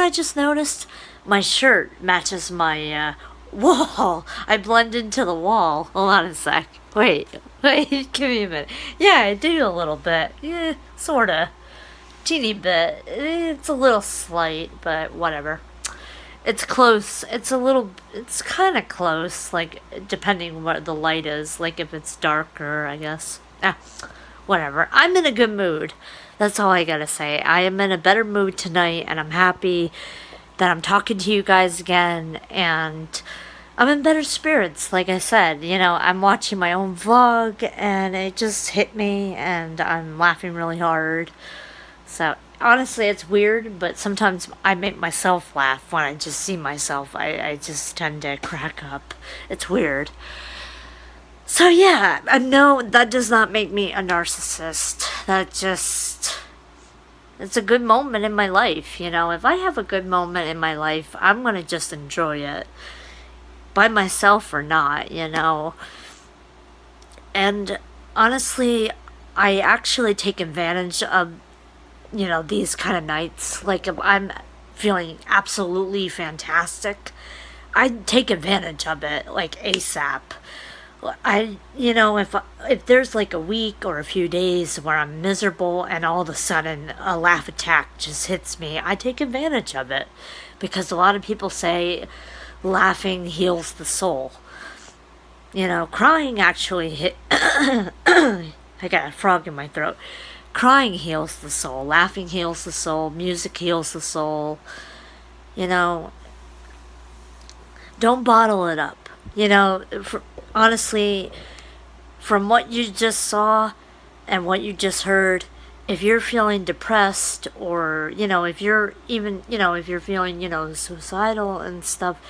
I just noticed? My shirt matches my wall. I blend into the wall. Hold on a sec. Wait, give me a minute. Yeah, I do a little bit. Yeah, sorta. Teeny bit. It's a little slight, but whatever. It's close. It's kind of close, like, depending where the light is. Like, if it's darker, I guess. Whatever. I'm in a good mood. That's all I gotta say. I am in a better mood tonight, and I'm happy that I'm talking to you guys again, and I'm in better spirits, like I said. I'm watching my own vlog, and it just hit me, and I'm laughing really hard. So, honestly, it's weird, but sometimes I make myself laugh when I just see myself. I just tend to crack up. It's weird. So, yeah, no, that does not make me a narcissist. It's a good moment in my life. If I have a good moment in my life, I'm going to just enjoy it. By myself or not. And honestly, I actually take advantage of these kind of nights. Like, if I'm feeling absolutely fantastic, I take advantage of it, like, ASAP. If there's like a week or a few days where I'm miserable and all of a sudden a laugh attack just hits me, I take advantage of it. Because a lot of people say laughing heals the soul. Crying actually I got a frog in my throat. Crying heals the soul. Laughing heals the soul. Music heals the soul. Don't bottle it up. Honestly, from what you just saw and what you just heard, if you're feeling depressed or, if you're even, if you're feeling, suicidal and stuff,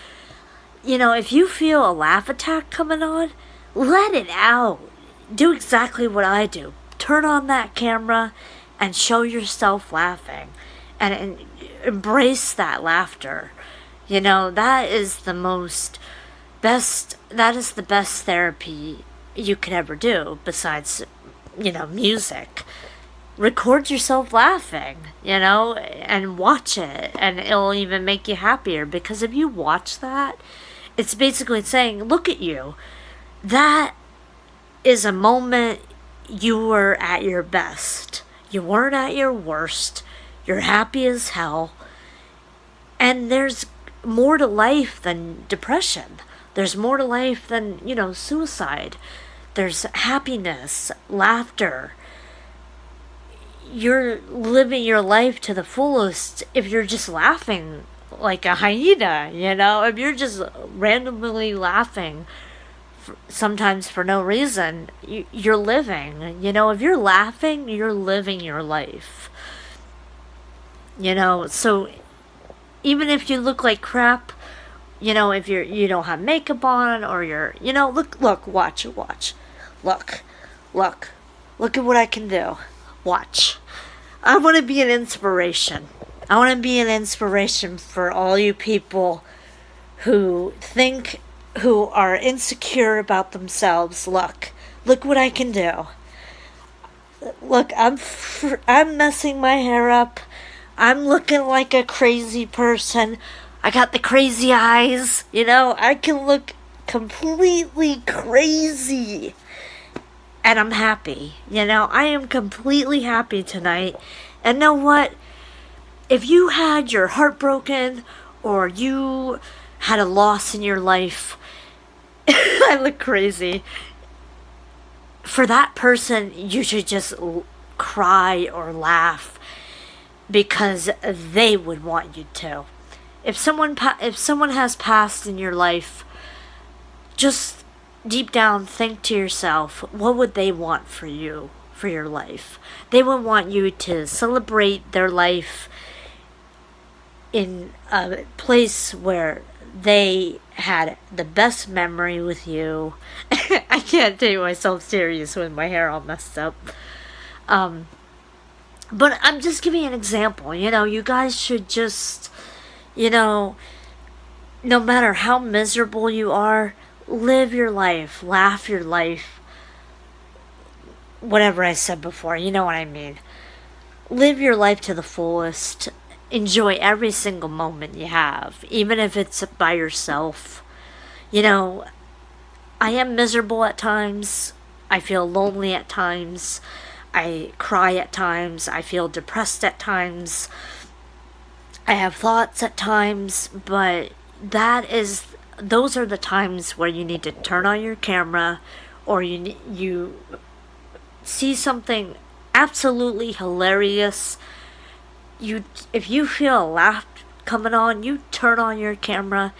if you feel a laugh attack coming on, let it out. Do exactly what I do. Turn on that camera and show yourself laughing and embrace that laughter. That is the best therapy you could ever do besides, music. Record yourself laughing, and watch it, and it'll even make you happier, because if you watch that, it's basically saying, look at you. That is a moment you were at your best. You weren't at your worst. You're happy as hell. And there's more to life than depression. There's more to life than, suicide. There's happiness, laughter. You're living your life to the fullest if you're just laughing like a hyena, If you're just randomly laughing, sometimes for no reason, you're living. If you're laughing, you're living your life. So even if you look like crap, if you don't have makeup on, or you're, look, watch. Look at what I can do. Watch. I want to be an inspiration. I want to be an inspiration for all you people who are insecure about themselves. Look what I can do. Look, I'm messing my hair up. I'm looking like a crazy person. I got the crazy eyes, I can look completely crazy. And I'm happy, I am completely happy tonight. And know what? If you had your heart broken, or you had a loss in your life, I look crazy. For that person, you should just cry or laugh, because they would want you to. If someone has passed in your life, just deep down think to yourself, what would they want for you, for your life? They would want you to celebrate their life in a place where they had the best memory with you. I can't take myself serious with my hair all messed up. But I'm just giving an example. You guys should just, no matter how miserable you are, live your life, laugh your life. Whatever I said before, you know what I mean. Live your life to the fullest. enjoy every single moment you have, even if it's by yourself. You know, I am miserable at times. I feel lonely at times. I cry at times. I feel depressed at times. I have thoughts at times, but those are the times where you need to turn on your camera, or you see something absolutely hilarious. If you feel a laugh coming on, you turn on your camera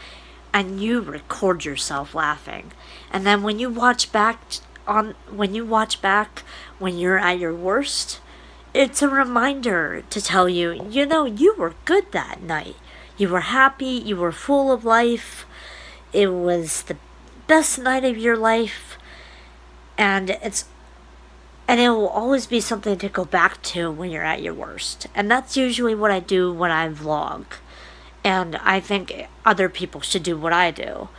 and you record yourself laughing. And then when you watch back when you're at your worst, it's a reminder to tell you, you were good that night. You were happy, you were full of life. It was the best night of your life. And it will always be something to go back to when you're at your worst. And that's usually what I do when I vlog. And I think other people should do what I do.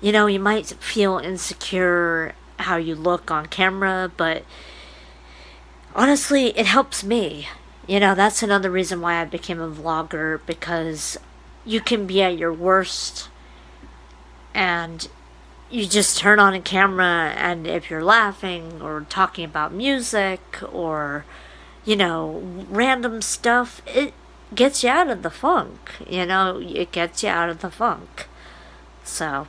You might feel insecure how you look on camera, but honestly, it helps me. That's another reason why I became a vlogger, because you can be at your worst and you just turn on a camera, and if you're laughing or talking about music or, random stuff, it gets you out of the funk. It gets you out of the funk. So,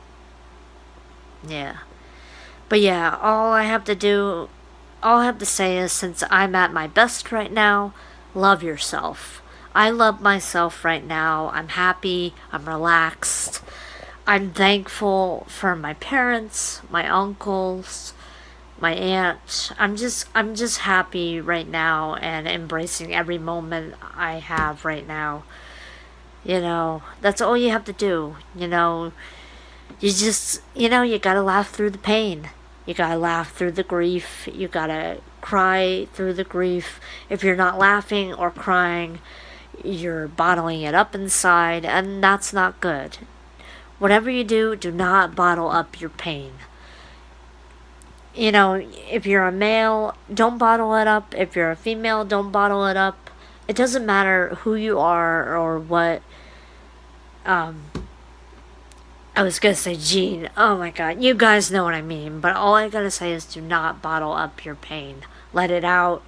yeah. But yeah, all I have to say is, since I'm at my best right now, love yourself. I love myself right now. I'm happy. I'm relaxed. I'm thankful for my parents, my uncles, my aunt. I'm just happy right now and embracing every moment I have right now. That's all you have to do. You gotta laugh through the pain. You gotta laugh through the grief. You gotta cry through the grief. If you're not laughing or crying, you're bottling it up inside, and that's not good. Whatever you do not bottle up your pain. If you're a male, don't bottle it up. If you're a female, don't bottle it up. It doesn't matter who you are or what. I was gonna say Gene. Oh my god, you guys know what I mean. But all I gotta say is, do not bottle up your pain. Let it out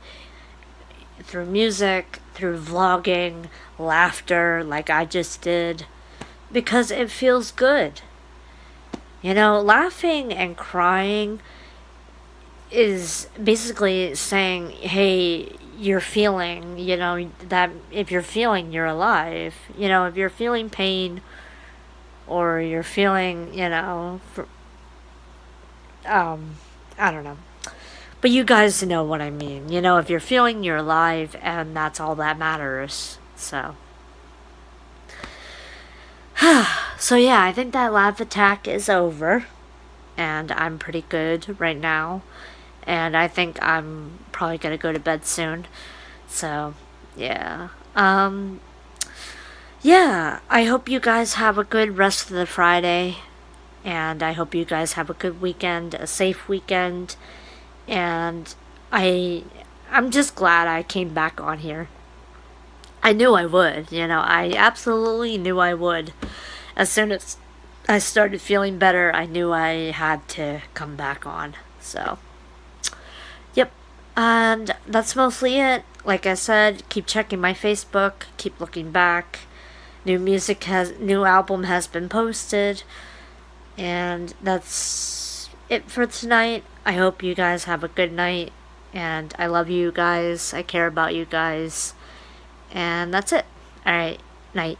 through music, through vlogging, laughter, like I just did. Because it feels good. Laughing and crying is basically saying, hey, you're feeling, that if you're feeling, you're alive. If you're feeling pain, or you're feeling, I don't know. But you guys know what I mean. If you're feeling, you're alive, and that's all that matters. So. So yeah, I think that laugh attack is over, and I'm pretty good right now, and I think I'm probably gonna go to bed soon. So, yeah. Yeah, I hope you guys have a good rest of the Friday, and I hope you guys have a good weekend, a safe weekend, and I'm just glad I came back on here. I knew I would, I absolutely knew I would. As soon as I started feeling better, I knew I had to come back on. So, yep. And that's mostly it. Like I said, keep checking my Facebook, keep looking back. New album has been posted. And that's it for tonight. I hope you guys have a good night. And I love you guys. I care about you guys. And that's it. Alright, night.